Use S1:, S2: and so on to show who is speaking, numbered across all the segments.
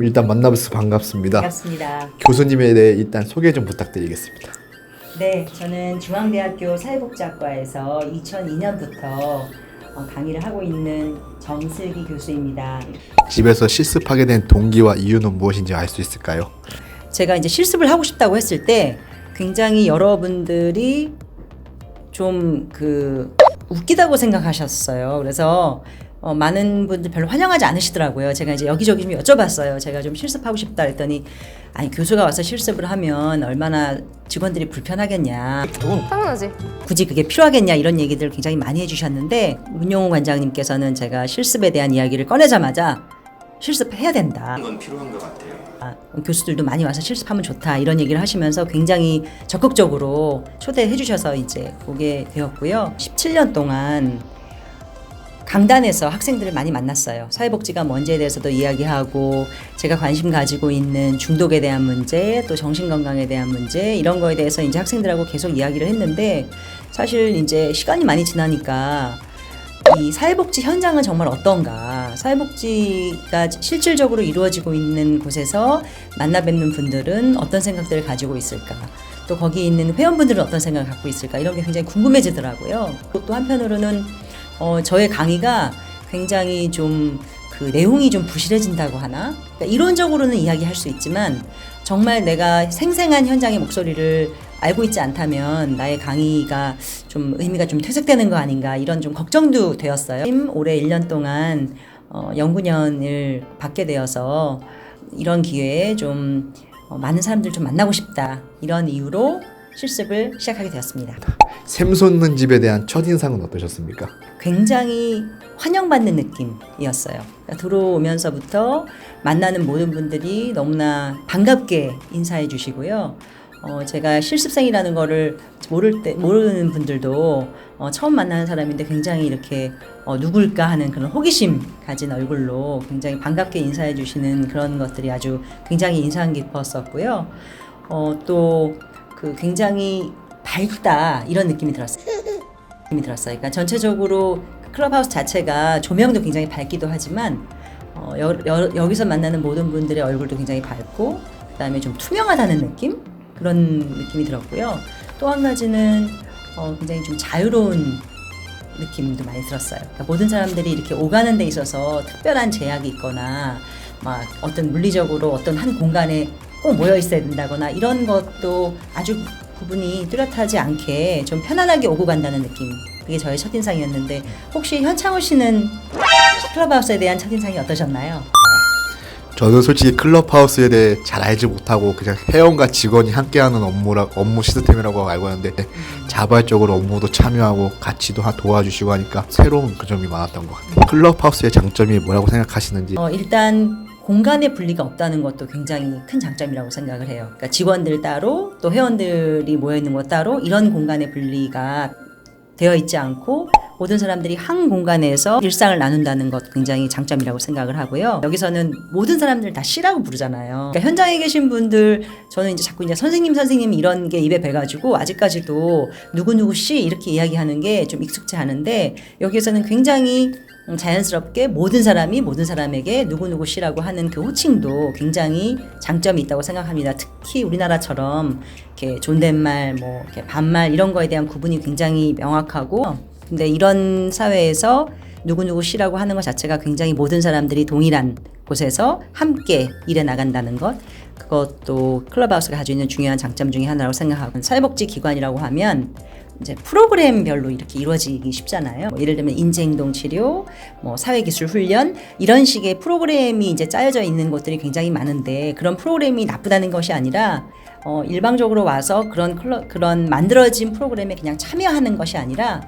S1: 교수님 일단 만나뵈서 반갑습니다.
S2: 반갑습니다.
S1: 교수님에 대해 일단 소개 좀 부탁드리겠습니다.
S2: 네, 저는 중앙대학교 사회복지학과에서 2002년부터 강의를 하고 있는 정슬기 교수입니다.
S1: 집에서 실습하게 된 동기와 이유는 무엇인지 알 수 있을까요?
S2: 제가 이제 실습을 하고 싶다고 했을 때 굉장히 여러분들이 좀 웃기다고 생각하셨어요. 그래서 많은 분들 별로 환영하지 않으시더라고요. 제가 이제 여기저기 좀 여쭤봤어요. 제가 좀 실습하고 싶다 했더니 아니 교수가 와서 실습을 하면 얼마나 직원들이 불편하겠냐.
S3: 당연하지.
S2: 굳이 그게 필요하겠냐 이런 얘기들 굉장히 많이 해주셨는데 문용호 관장님께서는 제가 실습에 대한 이야기를 꺼내자마자 실습해야 된다.
S4: 건 필요한 것 같아요.
S2: 교수들도 많이 와서 실습하면 좋다 이런 얘기를 하시면서 굉장히 적극적으로 초대해 주셔서 이제 오게 되었고요. 17년 동안 강단에서 학생들을 많이 만났어요. 사회복지가 뭔지에 대해서도 이야기하고 제가 관심 가지고 있는 중독에 대한 문제 또 정신건강에 대한 문제 이런 거에 대해서 이제 학생들하고 계속 이야기를 했는데 사실 이제 시간이 많이 지나니까 이 사회복지 현장은 정말 어떤가 사회복지가 실질적으로 이루어지고 있는 곳에서 만나 뵙는 분들은 어떤 생각들을 가지고 있을까 또 거기 있는 회원분들은 어떤 생각을 갖고 있을까 이런 게 굉장히 궁금해지더라고요. 또 한편으로는 저의 강의가 굉장히 좀 내용이 좀 부실해진다고 하나? 그러니까 이론적으로는 이야기할 수 있지만 정말 내가 생생한 현장의 목소리를 알고 있지 않다면 나의 강의가 좀 의미가 좀 퇴색되는 거 아닌가 이런 좀 걱정도 되었어요. 올해 1년 동안 연구년을 받게 되어서 이런 기회에 좀 많은 사람들 좀 만나고 싶다 이런 이유로 실습을 시작하게 되었습니다.
S1: 샘솟는 집에 대한 첫인상은 어떠셨습니까?
S2: 굉장히 환영받는 느낌이었어요. 그러니까 들어오면서부터 만나는 모든 분들이 너무나 반갑게 인사해 주시고요. 제가 실습생이라는 거를 모르는 분들도 처음 만나는 사람인데 굉장히 이렇게 누굴까 하는 그런 호기심 가진 얼굴로 굉장히 반갑게 인사해 주시는 그런 것들이 아주 굉장히 인상 깊었었고요. 또 굉장히 밝다 이런 느낌이 들었어요. 그러니까 전체적으로 클럽하우스 자체가 조명도 굉장히 밝기도 하지만 여기서 만나는 모든 분들의 얼굴도 굉장히 밝고 그다음에 좀 투명하다는 느낌? 그런 느낌이 들었고요. 또 한 가지는 굉장히 좀 자유로운 느낌도 많이 들었어요. 그러니까 모든 사람들이 이렇게 오가는 데 있어서 특별한 제약이 있거나 막 어떤 물리적으로 어떤 한 공간에 꼭 모여 있어야 된다거나 이런 것도 아주 구분이 뚜렷하지 않게 좀 편안하게 오고 간다는 느낌. 그게 저의 첫인상이었는데 혹시 현창우 씨는 클럽하우스에 대한 첫인상이 어떠셨나요?
S1: 저는 솔직히 클럽하우스에 대해 잘 알지 못하고 그냥 회원과 직원이 함께하는 업무 시스템이라고 알고 있는데 자발적으로 업무도 참여하고 같이도 도와주시고 하니까 새로운 그 점이 많았던 것 같아요. 클럽하우스의 장점이 뭐라고 생각하시는지?
S2: 일단 공간의 분리가 없다는 것도 굉장히 큰 장점이라고 생각을 해요. 그러니까 직원들 따로 또 회원들이 모여있는 것 따로 이런 공간의 분리가 되어 있지 않고 모든 사람들이 한 공간에서 일상을 나눈다는 것 굉장히 장점이라고 생각을 하고요. 여기서는 모든 사람들 다 씨라고 부르잖아요. 그러니까 현장에 계신 분들 저는 이제 자꾸 이제 선생님 이런 게 입에 배가지고 아직까지도 누구누구 씨 이렇게 이야기하는 게 좀 익숙지 않은데 여기에서는 굉장히 자연스럽게 모든 사람이 모든 사람에게 누구누구 씨라고 하는 그 호칭도 굉장히 장점이 있다고 생각합니다. 특히 우리나라처럼 이렇게 존댓말, 이렇게 반말 이런 거에 대한 구분이 굉장히 명확하고 근데 이런 사회에서 누구누구 씨라고 하는 것 자체가 굉장히 모든 사람들이 동일한 곳에서 함께 일해 나간다는 것 그것도 클럽하우스가 가지고 있는 중요한 장점 중에 하나라고 생각하고 사회복지 기관이라고 하면 이제 프로그램별로 이렇게 이루어지기 쉽잖아요. 예를 들면 인지행동 치료, 사회기술 훈련 이런 식의 프로그램이 이제 짜여져 있는 것들이 굉장히 많은데 그런 프로그램이 나쁘다는 것이 아니라 일방적으로 와서 그런 만들어진 프로그램에 그냥 참여하는 것이 아니라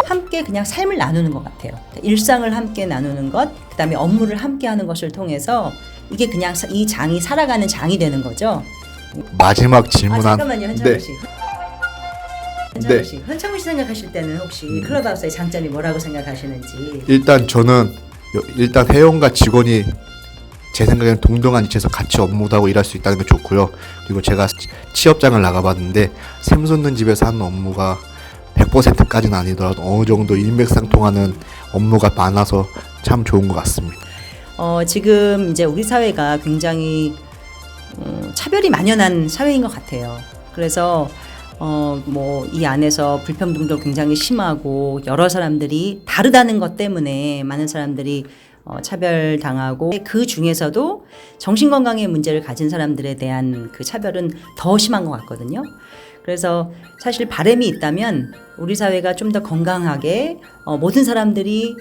S2: 함께 그냥 삶을 나누는 것 같아요. 일상을 함께 나누는 것, 그다음에 업무를 함께 하는 것을 통해서 이게 그냥 이 장이 살아가는 장이 되는 거죠.
S1: 마지막 질문
S2: 잠깐만요, 현창우 씨.
S1: 네.
S2: 현창우 씨 생각하실 때는 혹시 클럽하우스의 장점이 뭐라고 생각하시는지?
S1: 일단 저는 회원과 직원이 제 생각에는 동등한 위치에서 같이 업무도 하고 일할 수 있다는 게 좋고요. 그리고 제가 취업장을 나가봤는데 샘솟는 집에서 하는 업무가 100%까지는 아니더라도 어느 정도 일맥상통하는 업무가 많아서 참 좋은 것 같습니다.
S2: 지금 이제 우리 사회가 굉장히 차별이 만연한 사회인 것 같아요. 그래서 뭐 이 안에서 불평등도 굉장히 심하고 여러 사람들이 다르다는 것 때문에 많은 사람들이 차별당하고 그 중에서도 정신건강의 문제를 가진 사람들에 대한 그 차별은 더 심한 것 같거든요. 그래서 사실 바람이 있다면 우리 사회가 좀 더 건강하게 모든 사람들이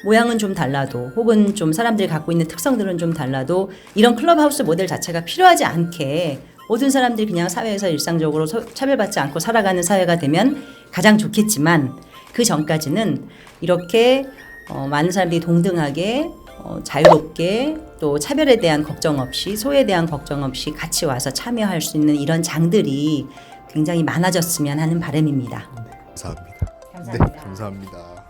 S2: 모양은 좀 달라도 혹은 좀 사람들이 갖고 있는 특성들은 좀 달라도 이런 클럽하우스 모델 자체가 필요하지 않게 모든 사람들이 그냥 사회에서 일상적으로 차별받지 않고 살아가는 사회가 되면 가장 좋겠지만 그 전까지는 이렇게 많은 사람들이 동등하게 자유롭게 또 차별에 대한 걱정 없이 소외에 대한 걱정 없이 같이 와서 참여할 수 있는 이런 장들이 굉장히 많아졌으면 하는 바람입니다.
S1: 감사합니다.
S2: 감사합니다.
S1: 네, 감사합니다.